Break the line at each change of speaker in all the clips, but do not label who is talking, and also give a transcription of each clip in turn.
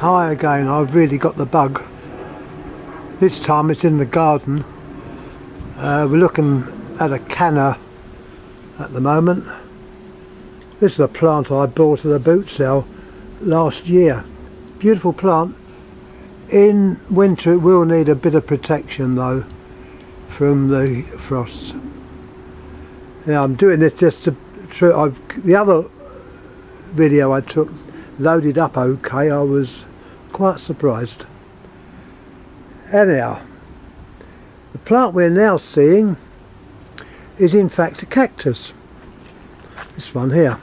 Hi again, I've really got the bug. This time it's in the garden. We're looking at a canna at the moment. This is a plant I bought at a boot sale last year. Beautiful plant. In winter it will need a bit of protection though from the frosts. Now I'm doing this just to the other video I took loaded up okay. I was quite surprised. Anyhow, the plant we're now seeing is in fact a cactus. This one here.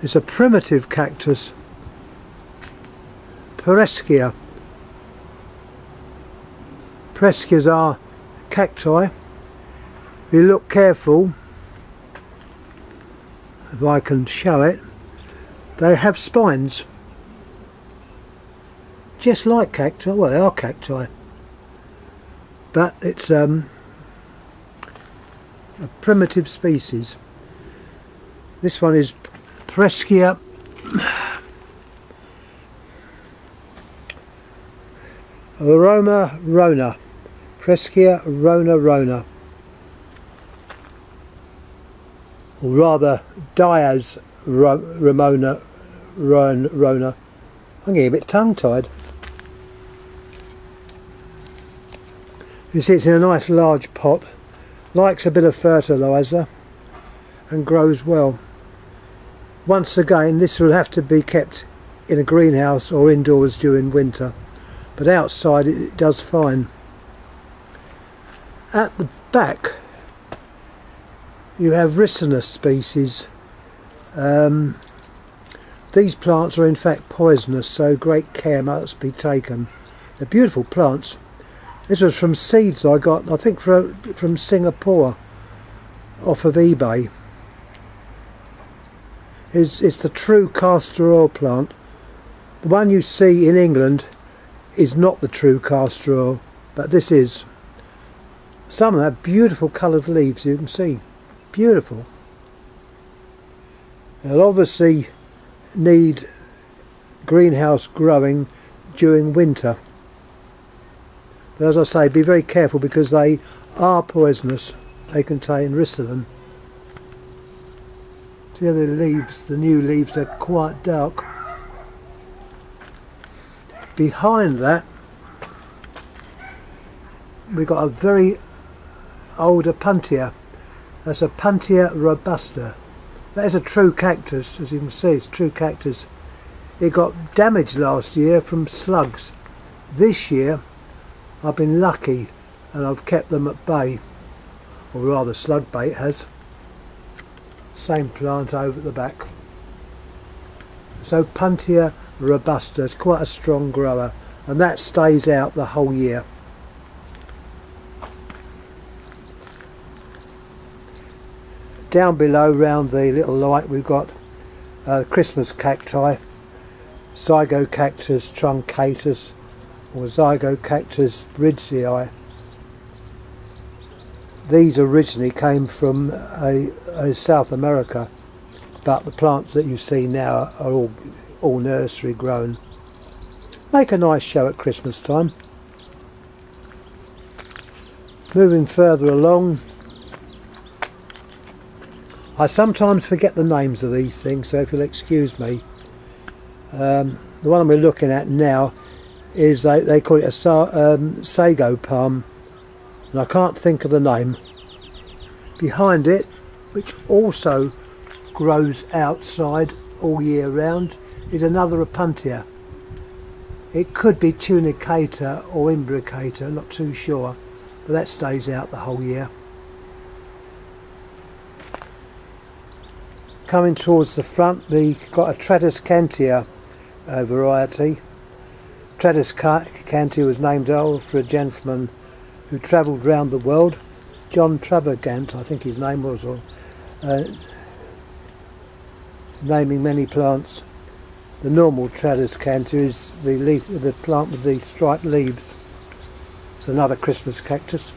It's a primitive cactus, Pereschia. Pereschias are cacti. If you look careful, if I can show it, they have spines. Just like cacti, well they are cacti. But it's a primitive species. This one is Pereschia rona. Pereschia rona. Or rather Diaz rona. I'm getting a bit tongue-tied. You see it's in a nice large pot, likes a bit of fertiliser and grows well. Once again, this will have to be kept in a greenhouse or indoors during winter, but outside it does fine. At the back you have Ricinus species. These plants are in fact poisonous, so great care must be taken. They're beautiful plants. This was from seeds I got, I think from Singapore, off of eBay. It's the true castor oil plant. The one you see in England is not the true castor oil, but this is. Some of them have beautiful coloured leaves, you can see. Beautiful. They'll obviously need greenhouse growing during winter. But as I say, be very careful because they are poisonous. They contain ricin. See how the leaves, the new leaves are quite dark. Behind that we've got a very old Opuntia. That's a Opuntia robusta. That is a true cactus, as you can see, it's a true cactus. It got damaged last year from slugs. This year I've been lucky and I've kept them at bay, or rather slug bait has. Same plant over at the back. So Opuntia robusta is quite a strong grower, and that stays out the whole year. Down below round the little light we've got Christmas cacti, Zygocactus truncatus or Zygocactus ridsii. These originally came from South America, but the plants that you see now are all nursery grown. Make a nice show at Christmas time. Moving further along, I sometimes forget the names of these things, so if you'll excuse me. The one we're looking at now is, they call it a sago palm, and I can't think of the name. Behind it, which also grows outside all year round, is another Opuntia. It could be tunicata or imbricata, not too sure, but that stays out the whole year. Coming towards the front, we've got a Tradescantia variety. Tradescantia was named after a gentleman who travelled round the world, John Travagant, I think his name was, or naming many plants. The normal Tradescantia is the plant with the striped leaves. It's another Christmas cactus.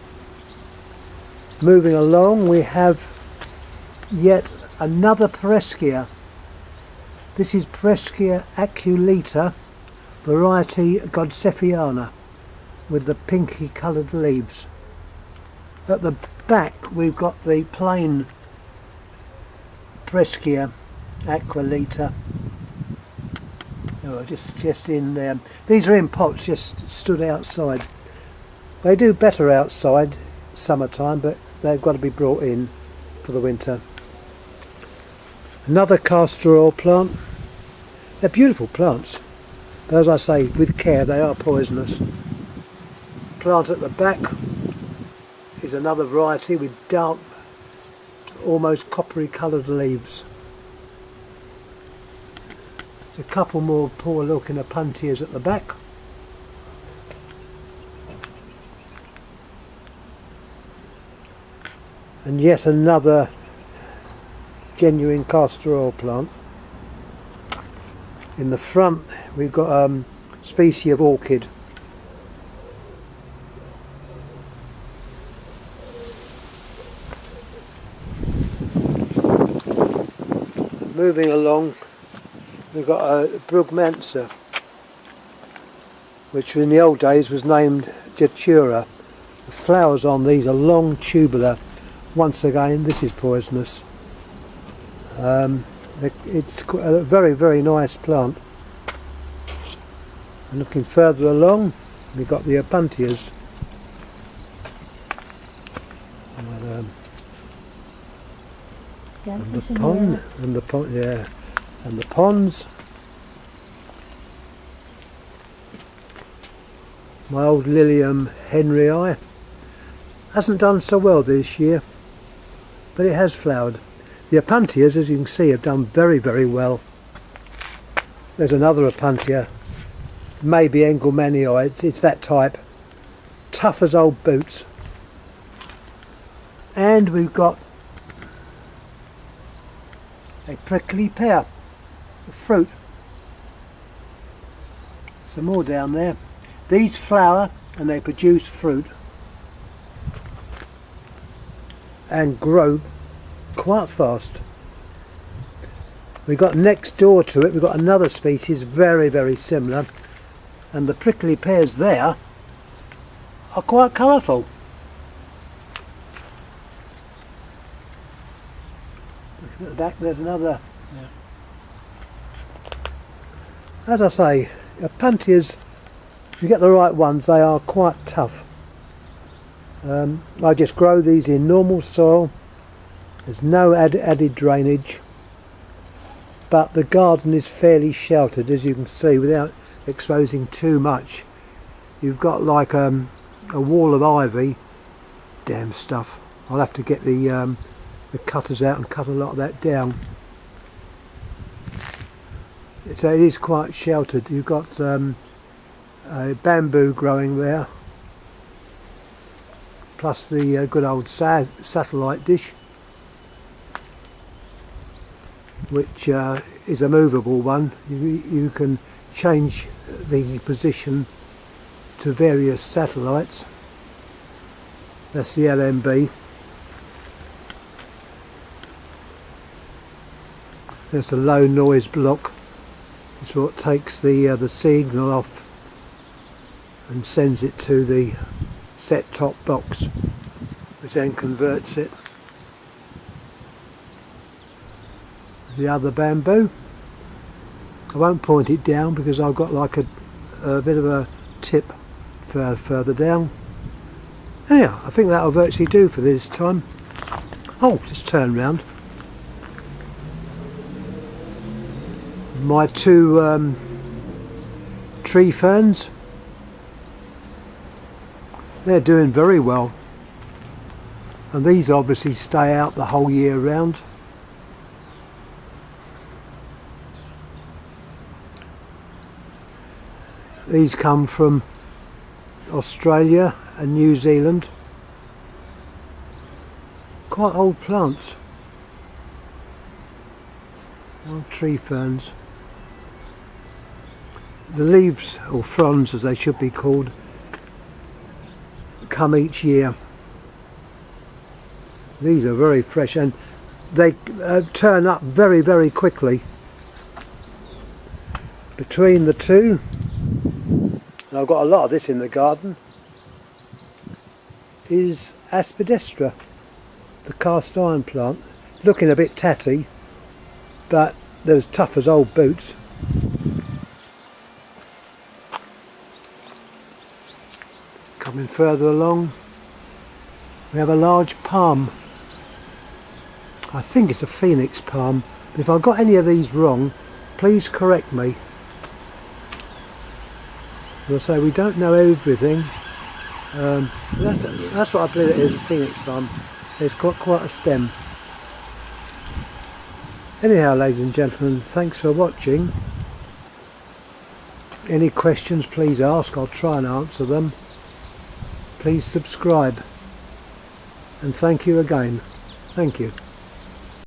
Moving along, we have yet another Pereschia. This is Preskia aculeata, variety Godseffiana, with the pinky coloured leaves. At the back we've got the plain Preskia aculeata. Oh, just in there. These are in pots, just stood outside. They do better outside summertime, but they've got to be brought in for the winter. Another castor oil plant. They're beautiful plants, but as I say, with care they are poisonous. Plant at the back is another variety with dark, almost coppery coloured leaves. There's a couple more poor looking Opuntias at the back. And yet another genuine castor oil plant. In the front we've got a species of orchid. Moving along, we've got a Brugmansia, which in the old days was named Datura. The flowers on these are long, tubular. Once again, this is poisonous. It's a very, very nice plant. And looking further along, we've got the Opuntias. And the ponds. My old Lilium Henryi hasn't done so well this year, but it has flowered. The Opuntias, as you can see, have done very, very well. There's another Opuntia, maybe Engelmannii. It's that type, tough as old boots. And we've got a prickly pear, the fruit. Some more down there. These flower and they produce fruit and grow quite fast. We've got next door to it, we've got another species very, very similar, and the prickly pears there are quite colourful. At the back there's another. Yeah. As I say, Opuntias, if you get the right ones, they are quite tough. I just grow these in normal soil. There's no added drainage, but the garden is fairly sheltered, as you can see, without exposing too much. You've got like a wall of ivy. Damn stuff. I'll have to get the cutters out and cut a lot of that down. So it is quite sheltered. You've got a bamboo growing there, plus the good old satellite dish, which is a movable one. You can change the position to various satellites. That's the LMB. There's a low noise block. It's what takes the signal off and sends it to the set-top box, which then converts it. The other bamboo, I won't point it down because I've got like a bit of a tip further down. Yeah, I think that'll virtually do for this time. Oh, just turn round. My two tree ferns, they're doing very well, and these obviously stay out the whole year round. These come from Australia and New Zealand. Quite old plants. Old tree ferns. The leaves, or fronds as they should be called, come each year. These are very fresh and they turn up very, very quickly. Between the two, and I've got a lot of this in the garden, is Aspidistra, the cast iron plant. Looking a bit tatty, but they're as tough as old boots. Coming further along, we have a large palm. I think it's a phoenix palm, but if I've got any of these wrong, please correct me. We'll say we don't know everything. That's what I believe it is, a phoenix palm. It's got quite a stem. Anyhow, ladies and gentlemen, thanks for watching. Any questions, please ask. I'll try and answer them. Please subscribe. And thank you again. Thank you.